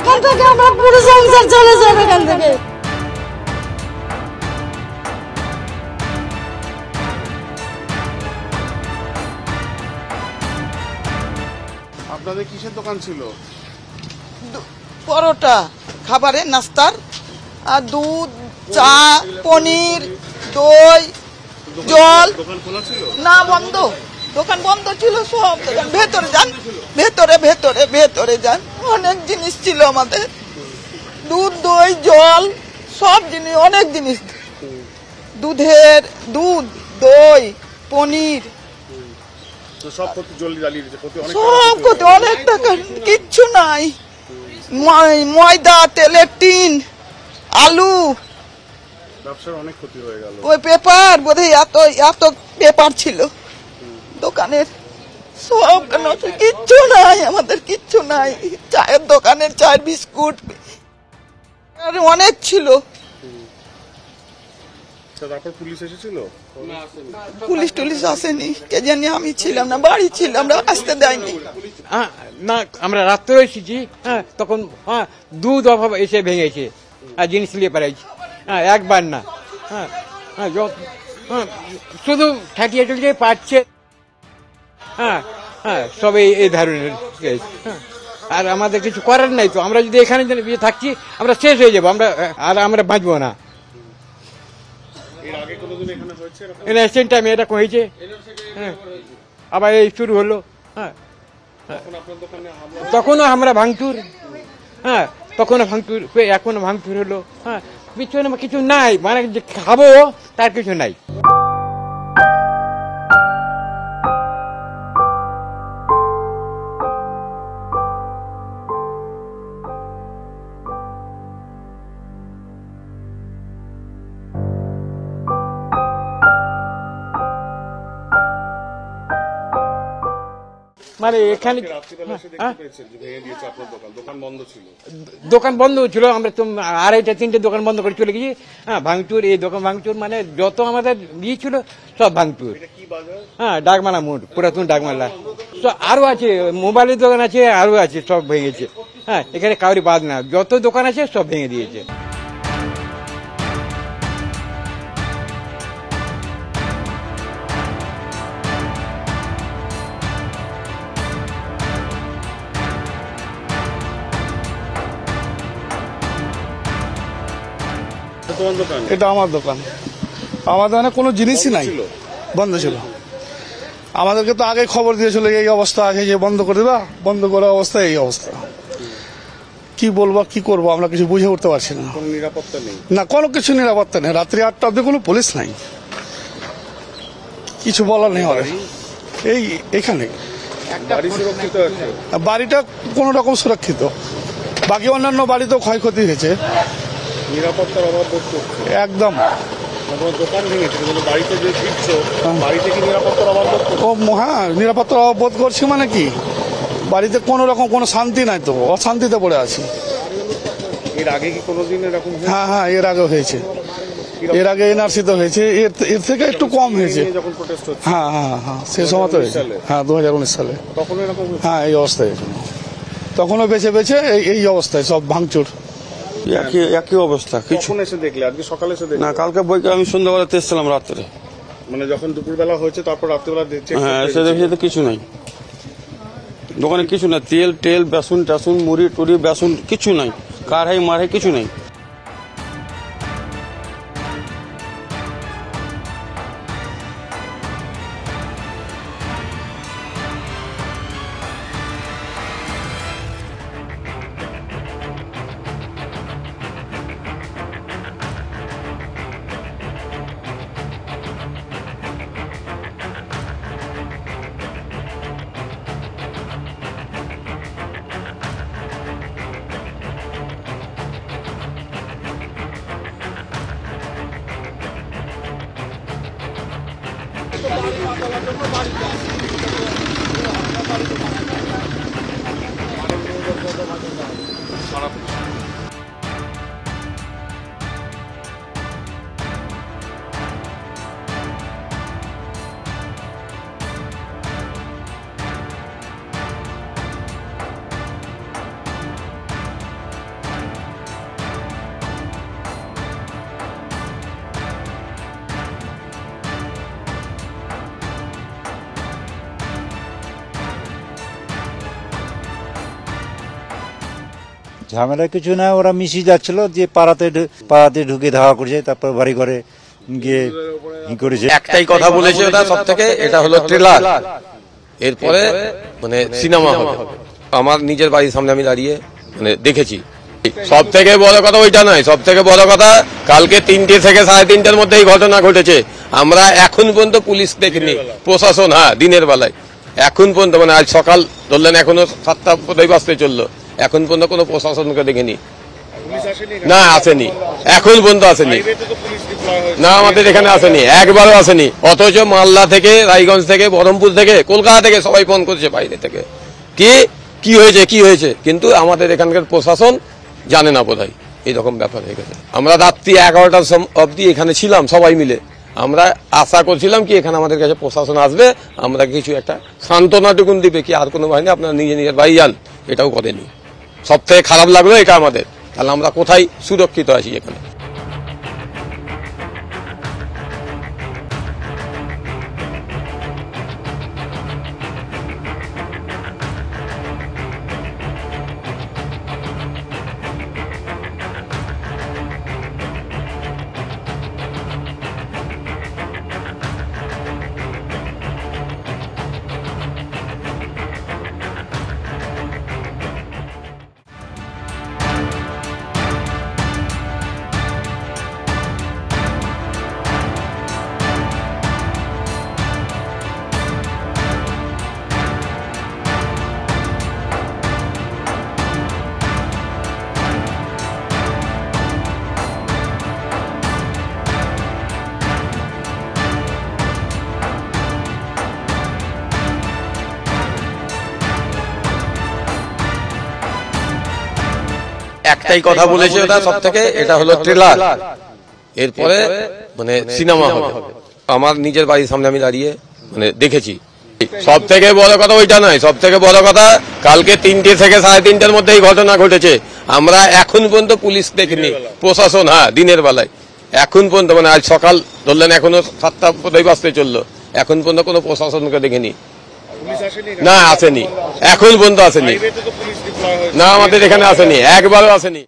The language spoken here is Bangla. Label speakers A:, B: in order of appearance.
A: এখান থেকে আমরা পুরো সংসার চলে যাবে এখান থেকে।
B: আপনাদের কিসের দোকান ছিল?
C: পরোটা, খাবারের নাস্তার, আর দুধ, চা, পনির, দই, জল।
B: দোকান খোলা ছিল
C: না, বন্ধ। দোকান বন্ধ ছিল সব। দোকান ভেতরে যান, ভেতরে ভেতরে ভেতরে যান, অনেক জিনিস ছিল আমাদের, দুধ, দই, জল, সব জিনিস, অনেক জিনিস, দুধের দুধ, দই, পনির,
B: সব ক্ষতি জলদি জ্বালিয়ে দিয়েছে।
C: সব ক্ষতি, অনেক টাকা, কিচ্ছু নাই। ময়দা, তেলের টিন, আলু,
B: ব্যবসার অনেক ক্ষতি হয়ে গেল।
C: ওই পেপার বোধহয় এত এত পেপার ছিল দোকানের, সব কিচ্ছু নাই আমাদের, কিচ্ছু নাই। চায়ের দোকানের চায়ের বিস্কুট অনেক ছিল।
B: তারপর পুলিশ এসেছিল?
C: পুলিশ টুলিশ আসেনি, কে জানি, আমি ছিলাম না, বাড়ি ছিলাম না, আসতে দেয়নি।
D: না, আমরা রাত্রে এসেছি, হ্যাঁ, তখন দুধ অভাব এসে ভেঙেছে আর জিনিস নিয়ে পারাইছে, হ্যাঁ, একবার না, হ্যাঁ, হ্যাঁ, শুধু ঠাটিয়ে টুটিয়ে পাচ্ছে, হ্যাঁ, হ্যাঁ, সব এই ধরনের কেস, হ্যাঁ। আর আমাদের কিছু করার নাই তো, আমরা যদি এখানে থাকছি আমরা শেষ হয়ে যাবো, আমরা বাঁচবো না। সেম টাইমে এটা হয়েছে, হ্যাঁ, আবার এই শুরু হলো, হ্যাঁ, তখনও আমরা ভাঙচুর, হ্যাঁ, তখনও ভাঙচুর, এখনো ভাঙচুর হলো, হ্যাঁ, পিছনে কিছু নাই, মানে যে খাবো তার কিছু নাই। মানে এখানে দোকান বন্ধ ছিল, আমরা তো 2:30-3টে দোকান বন্ধ করে চলে গেছি, হ্যাঁ, ভাঙচুর, এই দোকান ভাঙচুর, মানে যত আমাদের ইয়ে ছিল সব ভাঙচুর, হ্যাঁ, ডাকমালা মোড়, পুরাতন ডাকমালা, তো আরো আছে, মোবাইলের দোকান আছে, আরো আছে, সব ভেঙেছে, হ্যাঁ, এখানে কাউরি বাদ না, যত দোকান আছে সব ভেঙে দিয়েছে।
E: এটা আমার দোকান, আমাদের এখানে কোনো জিনিসই নাই, বন্ধ ছিল। আমাদেরকে তো আগে খবর দিয়েছিল এই অবস্থা আছে, যে বন্ধ করে দেবা, বন্ধ করার অবস্থা এই অবস্থা। কি বলবো, কি করবো, আমরা কিছু বুঝে উঠতে পারছি না।
B: কোনো নিরাপত্তা নেই,
E: না, কোনো কিছু নিরাপত্তা নেই। রাত্রি 8টা অব্দি কোনো পুলিশ নাই, কিছু বলার নেই। এই এখানে বাড়িটা কোনো রকম সুরক্ষিত, বাকি অন্যান্য বাড়িতেও ক্ষয়ক্ষতি হয়েছে।
B: নিরাপত্তার অভাব বোধ করছে
E: একদম।
B: দোকান ভেঙেছে, বাড়িতে যে ফিরছো, বাড়িতে কি নিরাপত্তার অভাব বোধ করছো?
E: হ্যাঁ, নিরাপত্তার অভাব বোধ করছি, মানে কি, বাড়িতে কোনো রকম কোনো শান্তি নাই, তো অশান্তিতে পড়ে আছি।
B: এর আগে কি কোনোদিন এরকম?
E: হ্যাঁ হ্যাঁ, এর আগে হয়েছে, এর আগে এনআরসিতে হয়েছে, এর থেকে একটু কম হয়েছে। হ্যাঁ হ্যাঁ হ্যাঁ, সে সময় তো হয়েছে, হ্যাঁ, 2019 সালে।
B: তখন এরকম,
E: হ্যাঁ, এই অবস্থায়, তখনও বেছে বেছে এই অবস্থায় সব ভাঙচুর,
F: একই অবস্থা।
B: কিছু এসে দেখলে আজকে সকালে এসে দেখলে?
F: না, কালকে বইকে আমি সন্ধ্যাবেলাতে এসেছিলাম রাত্রে,
B: মানে যখন দুপুরবেলা হয়েছে তারপর রাত্রিবেলা দেখছে।
F: হ্যাঁ, এসে দেখি তো কিছু নাই দোকানে, কিছু না, তেল টেল, বেসন টেসন, মুড়ি টুড়ি, বেসন, কিছু নাই, কারহাই মারহাই কিছু নাই।
G: ঝামেলা কিছু না, ওরা মিশিয়ে যাচ্ছিল, যে পাড়াতে ঢুকে ধাওয়া করেছে, তারপর বাড়ি ঘরে গিয়ে ই করেছে।
H: একটাই কথা বলেছে ওটা সব থেকে, এটা হলো ট্রেলার, এরপরে মানে সিনেমা হবে। আমার নিজের বাড়ির সামনে আমি দাঁড়িয়ে মানে দেখেছি। সব থেকে বড় কথা ওইটা নয়, সব থেকে বড় কথা কালকে 3টে থেকে 3:30টার মধ্যে এই ঘটনা ঘটেছে। আমরা এখন পর্যন্ত পুলিশ দেখিনি, প্রশাসন, হ্যাঁ দিনের বেলায় এখন পর্যন্ত, মানে আজ সকাল ধরলেন এখনো 7টা বাজতে চললো, এখন পর্যন্ত কোনো প্রশাসনকে দেখিনি। না আসেনি, এখন পর্যন্ত আসেনি, না আমাদের এখানে আসেনি, একবারও আসেনি। অথচ মালদা থেকে, রায়গঞ্জ থেকে, বহরমপুর থেকে, কলকাতা থেকে সবাই ফোন করছে বাইরে থেকে, কি হয়েছে, কিন্তু আমাদের এখানকার প্রশাসন জানে না বোধহয়, এইরকম ব্যাপার হয়ে গেছে। আমরা রাত্রি 11টা অবধি এখানে ছিলাম সবাই মিলে। আমরা আশা করছিলাম কি এখানে আমাদের কাছে প্রশাসন আসবে, আমরা কিছু একটা সান্ত্বনাটুকুন দিবে, কি আর কোনো বাহিনী আপনারা নিজের বাড়ি যান, এটাও করেনি। সব থেকে খারাপ লাগলো এটা আমাদের, তাহলে আমরা কোথায় সুরক্ষিত আছি এখানে। একটাই কথা বলেছে ওটা সব থেকে, এটা হলো ট্রেলার, এরপরে মানে সিনেমা হবে। আমার নিজের বাড়ির সামনে আমি দাঁড়িয়ে মানে দেখেছি। সব থেকে বড় কথা ওইটা নয়, সব থেকে বড় কথা কালকে 3টে থেকে 3:30টার মধ্যে এই ঘটনা ঘটেছে। আমরা এখন পর্যন্ত পুলিশ দেখিনি, প্রশাসন, হ্যাঁ দিনের বেলায় এখন পর্যন্ত, মানে আজ সকাল ধরলেন এখনো 7টা বাজতে চললো, এখন পর্যন্ত কোনো প্রশাসনকে দেখিনি। না আসেনি, এখন পর্যন্ত আসেনি, না আমাদের এখানে আসেনি, একবারও আসেনি।